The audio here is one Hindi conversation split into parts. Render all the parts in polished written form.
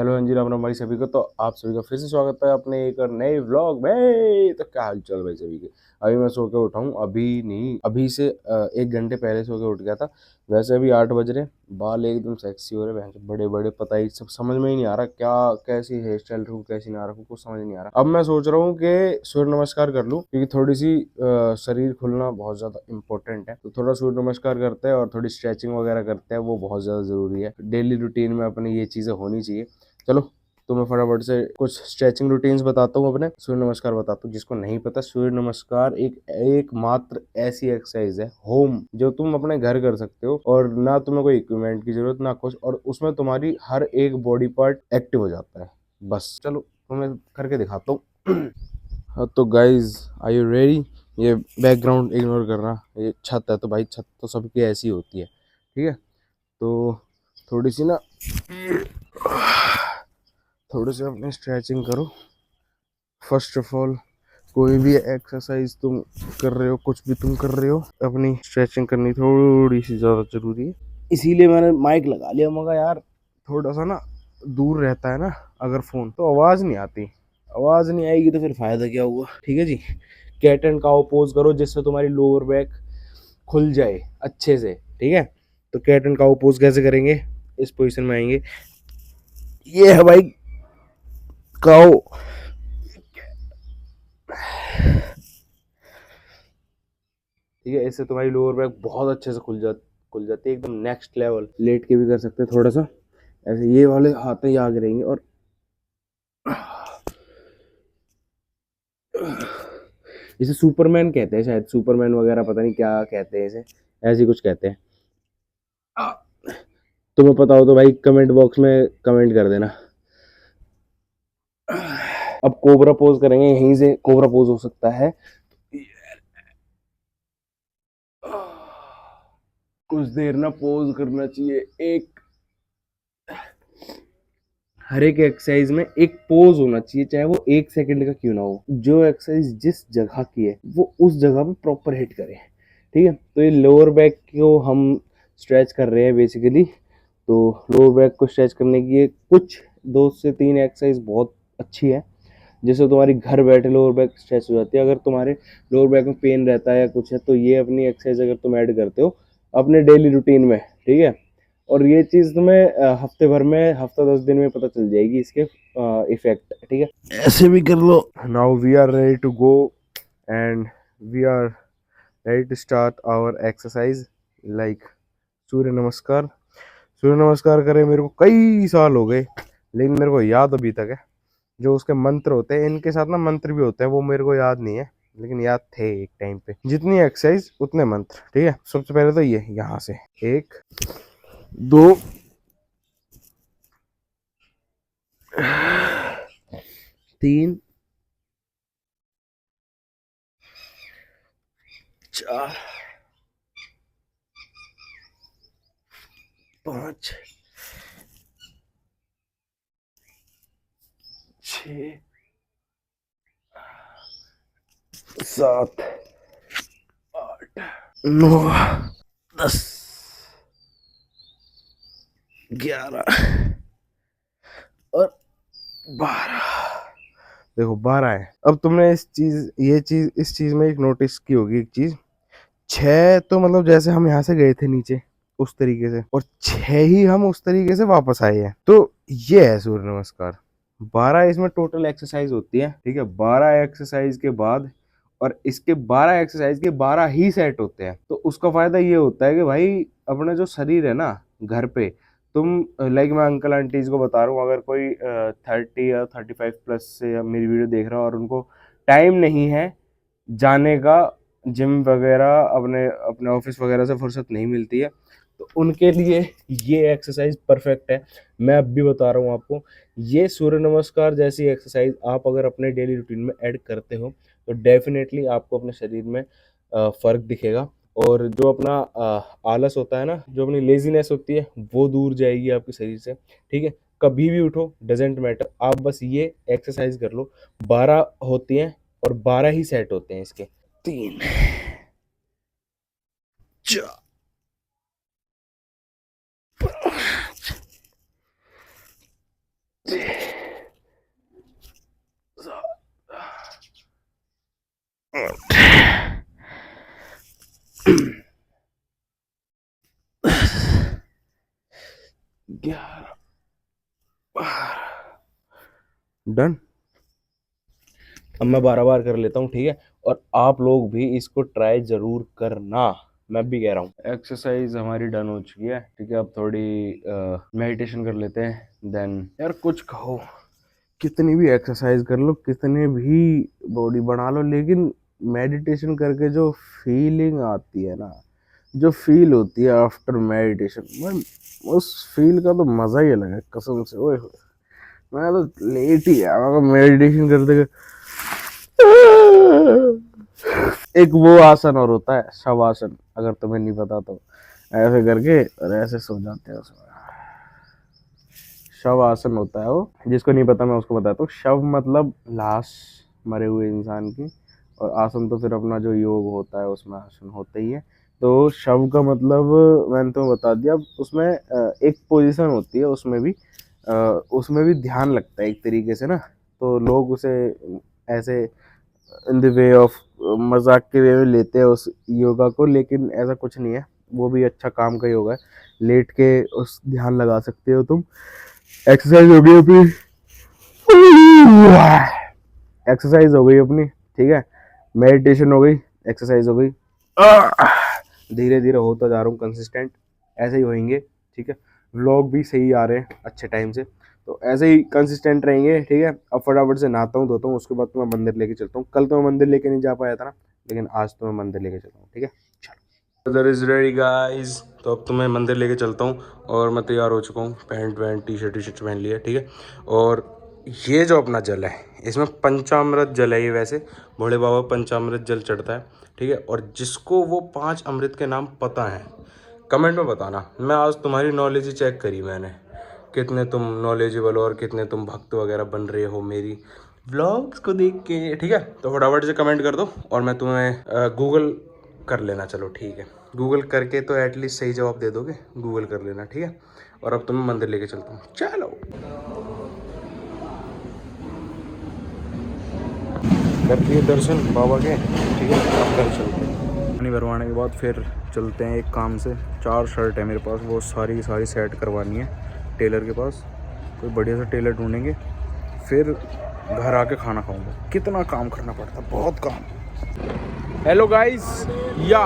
हेलो अंजीर राम राम भाई सभी को। तो आप सभी का फिर से स्वागत है अपने एक और नए व्लॉग में। तो क्या हाल चाल भाई सभी के। अभी मैं सो के उठा हूँ, अभी नहीं, अभी से 1 घंटे पहले सो के उठ गया था। वैसे अभी 8 बज रहे, बाल एकदम सेक्सी हो रहे, बहन के बड़े बड़े, पता ही सब समझ में ही नहीं आ रहा क्या कैसी हेयर स्टाइल रखूँ कैसी ना रखूँ, कुछ समझ नहीं आ रहा। अब मैं सोच रहा हूँ कि सूर्य नमस्कार कर लूँ, क्योंकि थोड़ी सी शरीर खुलना बहुत ज्यादा इंपॉर्टेंट है। तो थोड़ा सूर्य नमस्कार करते हैं और थोड़ी स्ट्रेचिंग वगैरह करते हैं, वो बहुत ज्यादा जरूरी है। डेली रूटीन में अपनी ये चीजें होनी चाहिए। चलो तो मैं फटाफट से कुछ स्ट्रेचिंग रूटीन्स बताता हूँ, अपने सूर्य नमस्कार बताता हूँ। जिसको नहीं पता, सूर्य नमस्कार एक मात्र ऐसी एक्सरसाइज है होम, जो तुम अपने घर कर सकते हो और ना तुम्हें कोई इक्विपमेंट की जरूरत ना कुछ, और उसमें तुम्हारी हर एक बॉडी पार्ट एक्टिव हो जाता है। बस चलो तो मैं करके दिखाता हूँ। हाँ तो गाइज, आर यू रेडी? ये बैकग्राउंड इग्नोर करना, ये छत है तो भाई छत तो सबकी ऐसी होती है, ठीक है। तो थोड़ी सी ना, थोड़ी सी अपनी स्ट्रेचिंग करो। फर्स्ट ऑफ ऑल, कोई भी एक्सरसाइज तुम कर रहे हो, कुछ भी तुम कर रहे हो, अपनी स्ट्रेचिंग करनी थोड़ी सी ज़्यादा ज़रूरी है। इसीलिए मैंने माइक लगा लिया, मगर यार थोड़ा सा ना दूर रहता है ना अगर फ़ोन, तो आवाज़ नहीं आती। आवाज़ नहीं आएगी तो फिर फ़ायदा क्या हुआ, ठीक है जी। कैट एंड काउ पोज करो, जिससे तुम्हारी लोअर बैक खुल जाए अच्छे से, ठीक है। तो कैट एंड काउ पोज कैसे करेंगे? इस पोजीशन में आएंगे, ये है भाई काउ। ठीक है, इससे तुम्हारी लोअर बैक बहुत अच्छे से खुल जाती है एकदम नेक्स्ट लेवल। लेट के भी कर सकते हैं थोड़ा सा ऐसे, ये वाले हाथ ही आगे रहेंगे। और इसे सुपरमैन कहते हैं शायद, सुपरमैन वगैरह पता नहीं क्या कहते हैं इसे, ऐसे ही कुछ कहते हैं। तुम्हें पता हो तो भाई कमेंट बॉक्स में कमेंट कर देना। अब कोबरा पोज करेंगे, यहीं से कोबरा पोज हो सकता है। कुछ देर ना पोज करना चाहिए। एक हर एक एक्सरसाइज में एक पोज होना चाहिए, चाहे वो 1 सेकंड का क्यों ना हो। जो एक्सरसाइज जिस जगह की है वो उस जगह पे प्रॉपर हिट करे, ठीक है। तो ये लोअर बैक को हम स्ट्रेच कर रहे हैं बेसिकली। तो लोअर बैक को स्ट्रेच करने की ये कुछ 2 से 3 एक्सरसाइज बहुत अच्छी है, जिससे तुम्हारी घर बैठे लोअर बैक स्ट्रेच हो जाती है। अगर तुम्हारे लोअर बैक में पेन रहता है या कुछ है, तो ये अपनी एक्सरसाइज अगर तुम ऐड करते हो अपने डेली रूटीन में, ठीक है। और ये चीज तुम्हें हफ्ते भर में, हफ्ता 10 दिन में पता चल जाएगी इसके इफेक्ट, ठीक है। ऐसे भी कर लो। Now we are ready to go and we are ready to start our exercise, like Surya Namaskar. Surya नमस्कार करे मेरे को कई साल हो गए, लेकिन मेरे को याद अभी तक है। जो उसके मंत्र होते हैं, इनके साथ ना मंत्र भी होते हैं, वो मेरे को याद नहीं है, लेकिन याद थे एक टाइम पे। जितनी एक्सरसाइज उतने मंत्र, ठीक है। सबसे पहले तो ये यहाँ से 1 2 3 4 5 6 7 8 9 10 11 और 12। देखो 12 है। अब तुमने इस चीज में एक नोटिस की होगी एक चीज, 6 तो मतलब जैसे हम यहाँ से गए थे नीचे उस तरीके से, और 6 ही हम उस तरीके से वापस आए हैं। तो ये है सूर्य नमस्कार। 12 इसमें टोटल एक्सरसाइज होती है, ठीक है। 12 एक्सरसाइज के बाद, और इसके 12 एक्सरसाइज के 12 ही सेट होते हैं। तो उसका फायदा ये होता है कि भाई अपना जो शरीर है ना घर पे, तुम लाइक मैं अंकल आंटीज को बता रहा हूँ, अगर कोई 30 या 35 प्लस से मेरी वीडियो देख रहा है और उनको टाइम नहीं है जाने का, जिम वगैरह अपने अपने ऑफिस वगैरह से फुर्सत नहीं मिलती है, तो उनके लिए ये एक्सरसाइज परफेक्ट है। मैं अब भी बता रहा हूँ आपको, ये सूर्य नमस्कार जैसी एक्सरसाइज आप अगर अपने डेली रूटीन में ऐड करते हो तो डेफिनेटली आपको अपने शरीर में फर्क दिखेगा। और जो अपना आलस होता है ना, जो अपनी लेजीनेस होती है, वो दूर जाएगी आपके शरीर से, ठीक है। कभी भी उठो, डजेंट मैटर, आप बस ये एक्सरसाइज कर लो। 12 होती हैं और 12 ही सेट होते हैं इसके। 3 4 5 डन। अब मैं 12 बार कर लेता हूँ, ठीक है। और आप लोग भी इसको ट्राई जरूर करना, मैं भी कह रहा हूँ। एक्सरसाइज हमारी डन हो चुकी है, ठीक है। अब थोड़ी मेडिटेशन कर लेते हैं। देन यार कुछ कहो, कितनी भी एक्सरसाइज कर लो, कितने भी बॉडी बना लो, लेकिन मेडिटेशन करके जो फीलिंग आती है ना, जो फील होती है आफ्टर मेडिटेशन, मैं उस फील का तो मजा ही अलग है कसम से। ओए होए, मैं तो लेट ही गया मेडिटेशन करते करते। एक वो आसन और होता है शवासन, अगर तुम्हें नहीं पता तो, ऐसे करके और ऐसे सो जाते हैं उसमें। शव आसन होता है वो, जिसको नहीं पता मैं उसको बताता हूँ। शव मतलब लाश, मरे हुए इंसान की, और आसन तो फिर अपना जो योग होता है उसमें आसन होता ही है। तो शव का मतलब मैंने तुम्हें बता दिया। उसमें एक पोजीशन होती है, उसमें भी ध्यान लगता है एक तरीके से ना। तो लोग उसे ऐसे इन द वे ऑफ मजाक के वे में लेते हैं उस योगा को, लेकिन ऐसा कुछ नहीं है। वो भी अच्छा काम का योगा है। लेट के उस ध्यान लगा सकते हो तुम। एक्सरसाइज हो गई अपनी, एक्सरसाइज हो गई अपनी, ठीक है। मेडिटेशन हो गई, एक्सरसाइज हो गई। धीरे धीरे होता जा रहा हूँ कंसिस्टेंट, ऐसे ही होंगे, ठीक है। व्लॉग भी सही आ रहे हैं अच्छे टाइम से, तो ऐसे ही कंसिस्टेंट रहेंगे, ठीक है। अब फटाफट से नहाता हूँ, धोता हूँ, उसके बाद तो मैं मंदिर लेके चलता हूँ। कल तो मैं मंदिर लेके नहीं जा पाया था ना, लेकिन आज तो मैं मंदिर लेके चलता हूँ, ठीक है। चलो इज रेडी गाइस, तो अब तो मैं मंदिर लेके चलता हूँ। और मैं तैयार हो चुका हूँ, पैंट वैंट टी शर्ट पहन लिया, ठीक है। और ये जो अपना जल है, इसमें पंचामृत जल है ये। वैसे भोले बाबा पंचामृत जल चढ़ता है, ठीक है। और जिसको वो 5 अमृत के नाम पता है, कमेंट में बताना। मैं आज तुम्हारी नॉलेज ही चेक करी मैंने, कितने तुम नॉलेजेबल हो और कितने तुम भक्त वगैरह बन रहे हो मेरी व्लॉग्स को देख के, ठीक है। तो फटाफट से कमेंट कर दो, और मैं तुम्हें गूगल कर लेना, चलो ठीक है। गूगल करके तो एटलीस्ट सही जवाब दे दोगे, गूगल कर लेना, ठीक है। और अब तुम्हें मंदिर लेके चलता हूँ, चलो। कर दिए दर्शन बाबा के, ठीक है। अब घर चलते हैं। पानी भरवाने के बाद फिर चलते हैं एक काम से। 4 शर्ट है मेरे पास, वो सारी की सारी सेट करवानी है टेलर के पास। कोई बढ़िया सा टेलर ढूंढेंगे, फिर घर आके खाना खाऊंगा। कितना काम करना पड़ता, बहुत काम। हेलो गाइस, या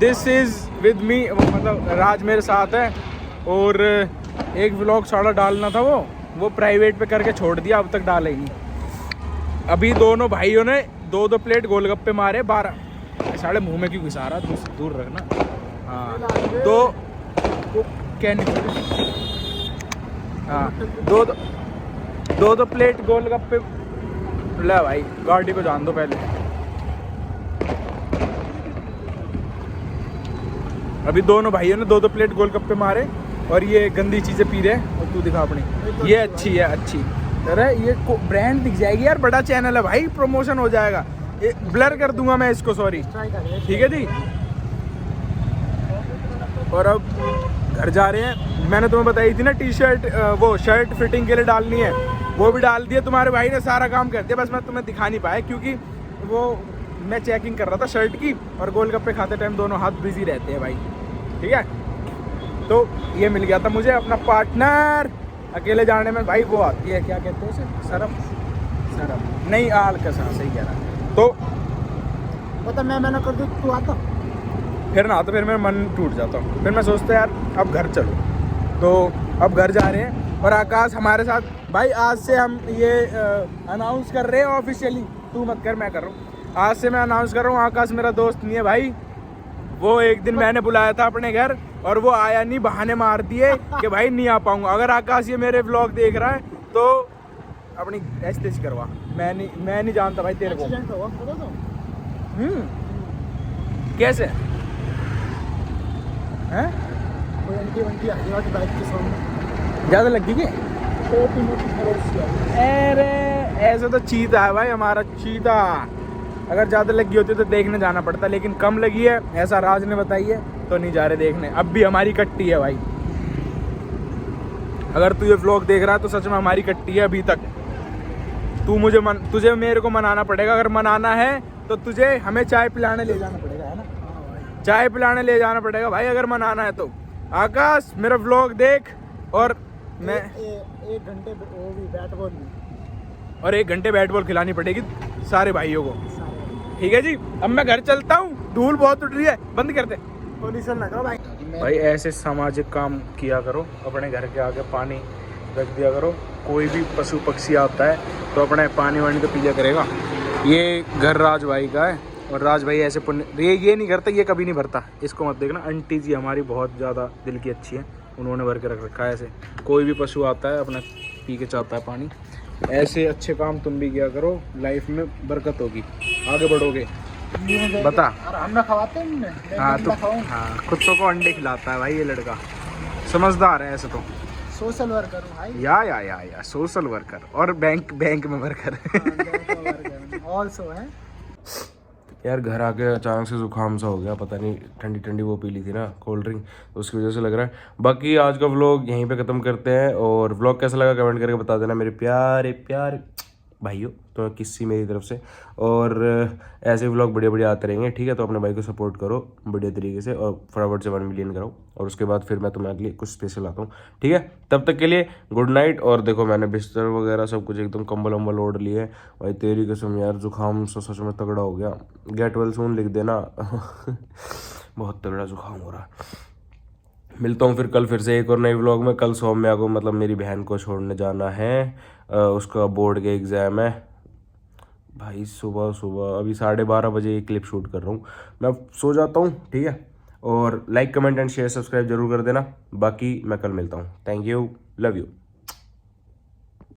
दिस इज़ विद मी, मतलब राज मेरे साथ है। और एक व्लॉग साड़ा डालना था, वो प्राइवेट पे करके छोड़ दिया, अब तक डाला ही नहीं। अभी दोनों भाइयों ने 2-2 प्लेट गोलगप्पे मारे। 12 साढ़े मुंह में क्यों घुसा रहा, दूर रखना। हाँ, दो क्या नहीं, हाँ, दो प्लेट गोलगप्पे। ले भाई, गाड़ी को जान दो पहले। अभी दोनों भाइयों ने 2-2 प्लेट गोलगप्पे मारे, और ये गंदी चीज़ें पी रहे हैं। और तू दिखा अपनी, ये अच्छी है, अच्छी। अरे ये ब्रांड दिख जाएगी यार, बड़ा चैनल है भाई, प्रमोशन हो जाएगा। ये ब्लर कर दूंगा मैं इसको, सॉरी, ठीक है जी। और अब घर जा रहे हैं। मैंने तुम्हें बताई थी ना टी शर्ट, वो शर्ट फिटिंग के लिए डालनी है, वो भी डाल दिया। तुम्हारे भाई ने सारा काम कर दिया, बस मैं तुम्हें दिखा नहीं पाया, क्योंकि वो मैं चेकिंग कर रहा था शर्ट की, और गोलगप्पे खाते टाइम दोनों हाथ बिजी रहते हैं भाई, ठीक है। तो ये मिल गया था मुझे अपना पार्टनर। अकेले जाने में भाई वो आती है, क्या कहते हैं उसे, शर्म नहीं, आलकस, हाँ सही कह रहा है। तो मतलब मैं कर दूँ, तू आता फिर ना, तो फिर मेरा मन टूट जाता हूँ। फिर मैं सोचता यार अब घर चलो। तो अब घर जा रहे हैं, और आकाश हमारे साथ। भाई आज से हम ये अनाउंस कर रहे हैं ऑफिशियली, तू मत कर, मैं कर रहा हूँ। आज से मैं अनाउंस कर रहा हूँ, आकाश मेरा दोस्त नहीं है भाई। वो एक दिन मैंने बुलाया था अपने घर, और वो आया नहीं, बहाने मार दिए कि भाई नहीं आ पाऊंगा। अगर आकाश ये मेरे व्लॉग देख रहा है तो अपनी टेस्ट करवा। मैं नहीं जानता भाई तेरे को। कैसे हैं? ज़्यादा लग गई? अरे ऐसा तो चीता है भाई हमारा, चीता। अगर ज़्यादा लगी होती तो देखने जाना पड़ता, लेकिन कम लगी है ऐसा राज ने बताई है, तो नहीं जा रहे देखने। अब भी हमारी कट्टी है भाई। अगर तू ये व्लॉग देख रहा है तो सच में हमारी कट्टी है अभी तक। तुझे मेरे को मनाना पड़ेगा। अगर मनाना है तो तुझे हमें चाय पिलाने ले जाना पड़ेगा, है ना। चाय पिलाने ले जाना पड़ेगा भाई अगर मनाना है तो। आकाश मेरा व्लॉग देख और मैं 1 घंटे वो भी बैट बॉल भी और 1 घंटे बैट बॉल खिलानी पड़ेगी सारे भाइयों को। सारे ठीक है जी, अब मैं घर चलता हूँ, धूल बहुत उठ रही है, बंद कर दे। पोल्यूशन लगा भाई। भाई ऐसे सामाजिक काम किया करो, अपने घर के आगे पानी रख दिया करो, कोई भी पशु पक्षी आता है तो अपने पानी वानी तो पिया करेगा। ये घर राज भाई का है और राज भाई ऐसे पुण्य ये नहीं करता, ये कभी नहीं भरता, इसको मत देखना। आंटी जी हमारी बहुत ज़्यादा दिल की अच्छी है, उन्होंने भर के रख रखा है ऐसे। कोई भी पशु आता है अपना पी के चाहता है पानी। ऐसे अच्छे काम तुम भी किया करो, लाइफ में बरकत होगी, आगे बढ़ोगे। बता। और हम खवाते हैं। हाँ तो हाँ, कुत्तों को अंडे खिलाता है भाई ये लड़का, समझदार है ऐसे तो। सोशल वर्कर हूँ भाई। या सोशल वर्कर और बैंक में वर्कर। ऑल्सो है। यार घर आके अचानक से जुकाम सा हो गया, पता नहीं ठंडी ठंडी वो पी ली थी ना कोल्ड ड्रिंक, तो उसकी वजह से लग रहा है। बाकी आज का व्लॉग यहीं पे ख़त्म करते हैं, और व्लॉग कैसा लगा कमेंट करके बता देना मेरे प्यारे प्यारे भाइयों, तो किसी मेरी तरफ से। और ऐसे व्लॉग बढ़िया बढ़िया आते रहेंगे, ठीक है। तो अपने भाई को सपोर्ट करो बढ़िया तरीके से और फटाफट से 1 मिलियन करो, और उसके बाद फिर मैं तुम्हारे लिए कुछ स्पेशल आता हूँ, ठीक है। तब तक के लिए गुड नाइट। और देखो मैंने बिस्तर वगैरह सब कुछ एकदम कंबल वम्बल ओढ़ लिए है। भाई तेरी कसम यार जुकाम सच में तगड़ा हो गया। गेट वेल सून लिख देना। बहुत तगड़ा जुकाम हो रहा है। मिलता हूँ फिर से एक और नई व्लॉग में। कल सौम्या को मतलब मेरी बहन को छोड़ने जाना है, उसका बोर्ड के एग्ज़ाम है भाई। सुबह अभी 12:30 बजे ये क्लिप शूट कर रहा हूँ, मैं सो जाता हूँ, ठीक है। और like comment and share subscribe जरूर कर देना। बाकी मैं कल मिलता हूँ। Thank you, love you.